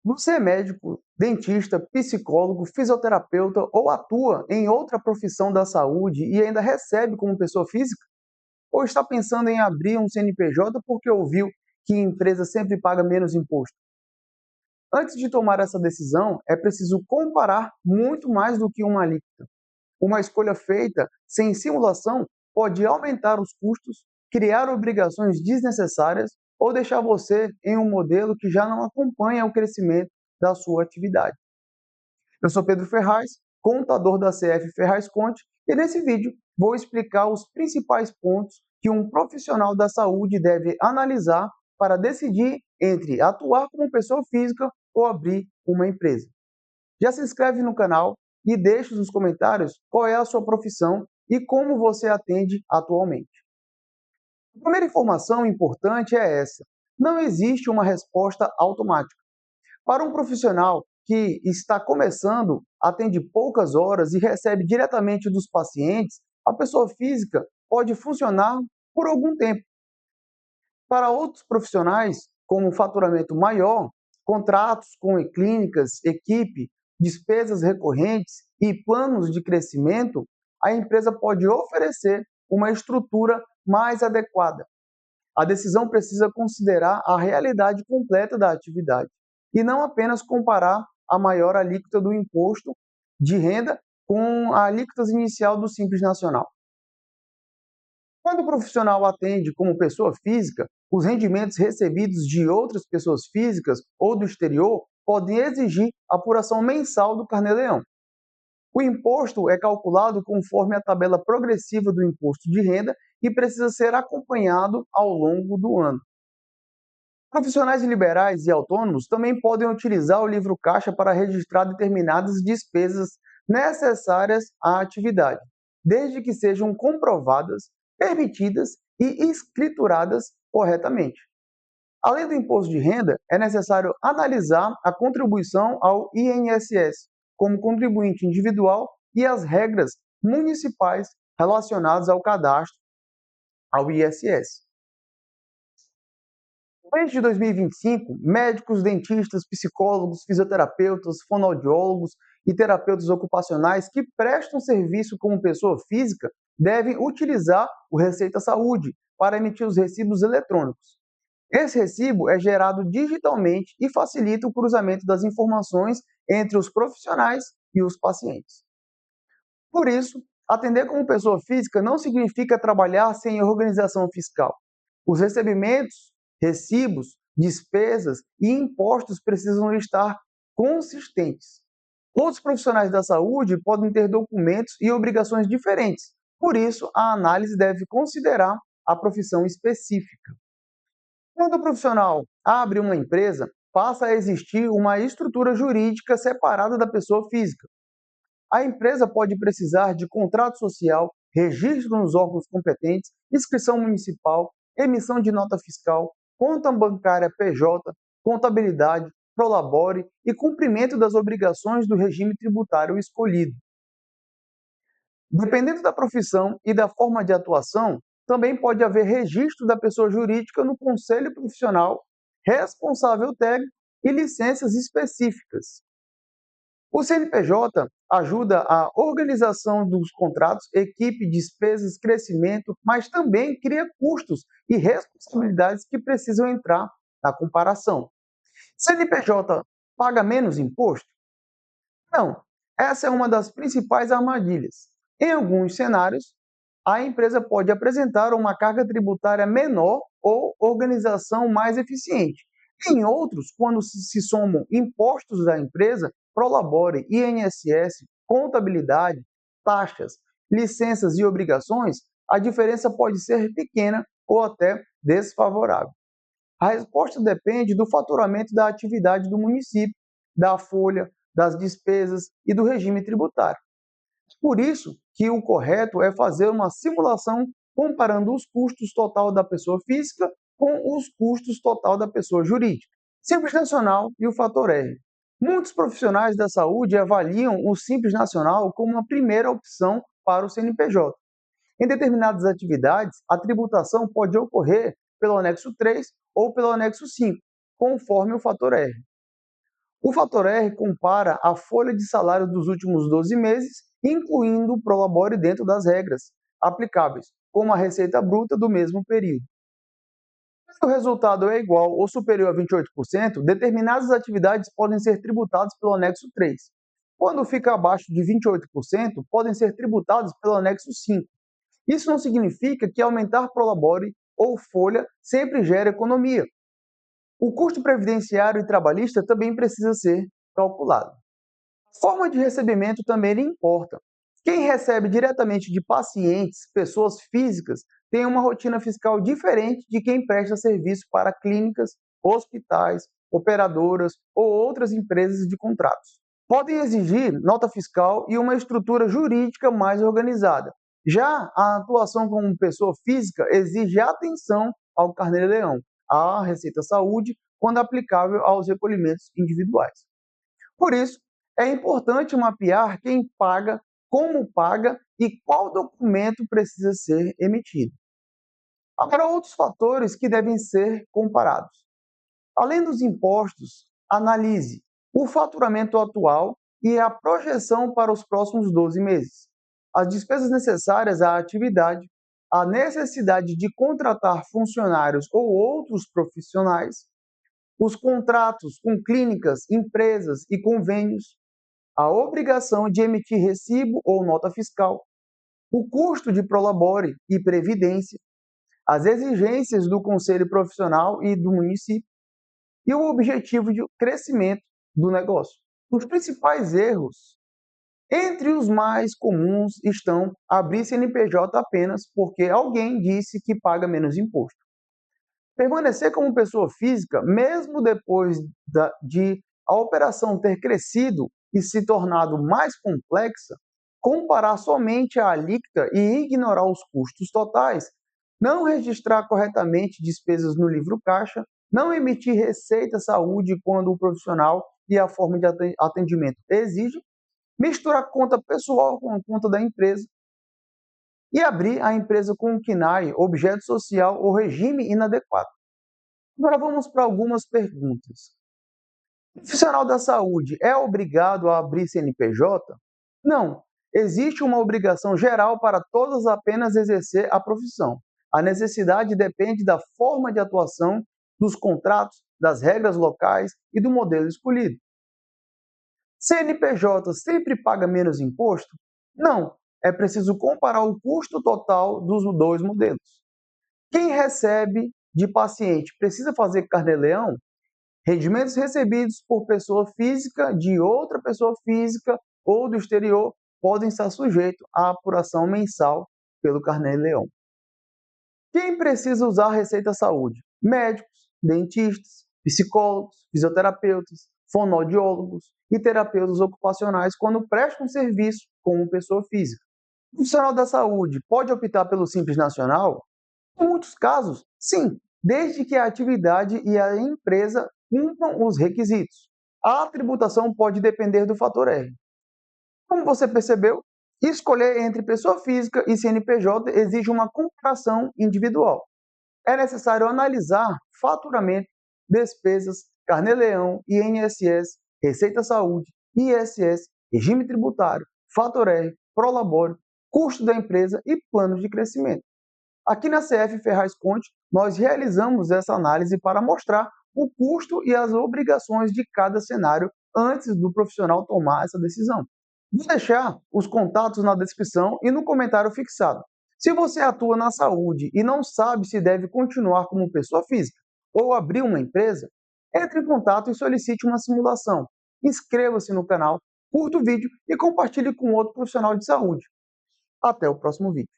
Você é médico, dentista, psicólogo, fisioterapeuta ou atua em outra profissão da saúde e ainda recebe como pessoa física? Ou está pensando em abrir um CNPJ porque ouviu que a empresa sempre paga menos imposto? Antes de tomar essa decisão, é preciso comparar muito mais do que uma alíquota. Uma escolha feita sem simulação pode aumentar os custos, criar obrigações desnecessárias ou deixar você em um modelo que já não acompanha o crescimento da sua atividade. Eu sou Pedro Ferraz, contador da CF Ferraz Conte, e nesse vídeo vou explicar os principais pontos que um profissional da saúde deve analisar para decidir entre atuar como pessoa física ou abrir uma empresa. Já se inscreve no canal e deixe nos comentários qual é a sua profissão e como você atende atualmente. A primeira informação importante é essa: não existe uma resposta automática. Para um profissional que está começando, atende poucas horas e recebe diretamente dos pacientes, a pessoa física pode funcionar por algum tempo. Para outros profissionais, com um faturamento maior, contratos com clínicas, equipe, despesas recorrentes e planos de crescimento, a empresa pode oferecer uma estrutura mais adequada. A decisão precisa considerar a realidade completa da atividade e não apenas comparar a maior alíquota do imposto de renda com a alíquota inicial do Simples Nacional. Quando o profissional atende como pessoa física, os rendimentos recebidos de outras pessoas físicas ou do exterior podem exigir apuração mensal do Carnê-Leão. O imposto é calculado conforme a tabela progressiva do imposto de renda e precisa ser acompanhado ao longo do ano. Profissionais liberais e autônomos também podem utilizar o livro caixa para registrar determinadas despesas necessárias à atividade, desde que sejam comprovadas, permitidas e escrituradas corretamente. Além do imposto de renda, é necessário analisar a contribuição ao INSS como contribuinte individual e as regras municipais relacionadas ao cadastro ao ISS. Desde 2025, médicos, dentistas, psicólogos, fisioterapeutas, fonoaudiólogos e terapeutas ocupacionais que prestam serviço como pessoa física devem utilizar o Receita Saúde para emitir os recibos eletrônicos. Esse recibo é gerado digitalmente e facilita o cruzamento das informações entre os profissionais e os pacientes. Por isso, atender como pessoa física não significa trabalhar sem organização fiscal. Os recebimentos, recibos, despesas e impostos precisam estar consistentes. Outros profissionais da saúde podem ter documentos e obrigações diferentes, por isso, a análise deve considerar a profissão específica. Quando o profissional abre uma empresa, passa a existir uma estrutura jurídica separada da pessoa física. A empresa pode precisar de contrato social, registro nos órgãos competentes, inscrição municipal, emissão de nota fiscal, conta bancária PJ, contabilidade, prolabore e cumprimento das obrigações do regime tributário escolhido. Dependendo da profissão e da forma de atuação, também pode haver registro da pessoa jurídica no conselho profissional, responsável técnico e licenças específicas. O CNPJ ajuda a organização dos contratos, equipe, despesas, crescimento, mas também cria custos e responsabilidades que precisam entrar na comparação. CNPJ paga menos imposto? Não. Essa é uma das principais armadilhas. Em alguns cenários, a empresa pode apresentar uma carga tributária menor ou organização mais eficiente. Em outros, quando se somam impostos da empresa, prolabore, INSS, contabilidade, taxas, licenças e obrigações, a diferença pode ser pequena ou até desfavorável. A resposta depende do faturamento da atividade do município, da folha, das despesas e do regime tributário. Por isso que o correto é fazer uma simulação comparando os custos total da pessoa física com os custos total da pessoa jurídica. Simples Nacional e o fator R. Muitos profissionais da saúde avaliam o Simples Nacional como uma primeira opção para o CNPJ. Em determinadas atividades, a tributação pode ocorrer pelo anexo 3 ou pelo anexo 5, conforme o fator R. O fator R compara a folha de salário dos últimos 12 meses, incluindo o Prolabore dentro das regras aplicáveis, como a receita bruta do mesmo período. Se o resultado é igual ou superior a 28%, determinadas atividades podem ser tributadas pelo anexo 3. Quando fica abaixo de 28%, podem ser tributadas pelo anexo 5. Isso não significa que aumentar Prolabore ou folha sempre gera economia. O custo previdenciário e trabalhista também precisa ser calculado. A forma de recebimento também importa. Quem recebe diretamente de pacientes, pessoas físicas, tem uma rotina fiscal diferente de quem presta serviço para clínicas, hospitais, operadoras ou outras empresas de contratos. Podem exigir nota fiscal e uma estrutura jurídica mais organizada. Já a atuação como pessoa física exige atenção ao Carnê-Leão, à Receita Saúde, quando aplicável aos recolhimentos individuais. Por isso, é importante mapear quem paga, como paga e qual documento precisa ser emitido. Agora, outros fatores que devem ser comparados. Além dos impostos, analise o faturamento atual e a projeção para os próximos 12 meses, as despesas necessárias à atividade, a necessidade de contratar funcionários ou outros profissionais, os contratos com clínicas, empresas e convênios, a obrigação de emitir recibo ou nota fiscal, o custo de prolabore e previdência, as exigências do conselho profissional e do município e o objetivo de crescimento do negócio. Os principais erros, entre os mais comuns, estão abrir CNPJ apenas porque alguém disse que paga menos imposto. Permanecer como pessoa física, mesmo depois de a operação ter crescido e se tornado mais complexa, comparar somente a alíquota e ignorar os custos totais, não registrar corretamente despesas no livro caixa, não emitir receita saúde quando o profissional e a forma de atendimento exigem, misturar conta pessoal com a conta da empresa e abrir a empresa com um KNAI, objeto social ou regime inadequado. Agora vamos para algumas perguntas. O profissional da saúde é obrigado a abrir CNPJ? Não. Existe uma obrigação geral para todos apenas exercer a profissão. A necessidade depende da forma de atuação, dos contratos, das regras locais e do modelo escolhido. CNPJ sempre paga menos imposto? Não. É preciso comparar o custo total dos dois modelos. Quem recebe de paciente precisa fazer Carnê-Leão? Rendimentos recebidos por pessoa física de outra pessoa física ou do exterior podem estar sujeitos à apuração mensal pelo Carnê-Leão. Quem precisa usar a Receita Saúde? Médicos, dentistas, psicólogos, fisioterapeutas, fonoaudiólogos e terapeutas ocupacionais quando prestam serviço como pessoa física. O profissional da saúde pode optar pelo Simples Nacional? Em muitos casos, sim, desde que a atividade e a empresa cumpram os requisitos. A tributação pode depender do fator R. Como você percebeu, escolher entre pessoa física e CNPJ exige uma comparação individual. É necessário analisar faturamento, despesas, Carnê-Leão, INSS, Receita Saúde, ISS, regime tributário, fator R, Prolabore, custo da empresa e planos de crescimento. Aqui na CF Ferraz Conte, nós realizamos essa análise para mostrar o custo e as obrigações de cada cenário antes do profissional tomar essa decisão. Vou deixar os contatos na descrição e no comentário fixado. Se você atua na saúde e não sabe se deve continuar como pessoa física ou abrir uma empresa, entre em contato e solicite uma simulação. Inscreva-se no canal, curta o vídeo e compartilhe com outro profissional de saúde. Até o próximo vídeo.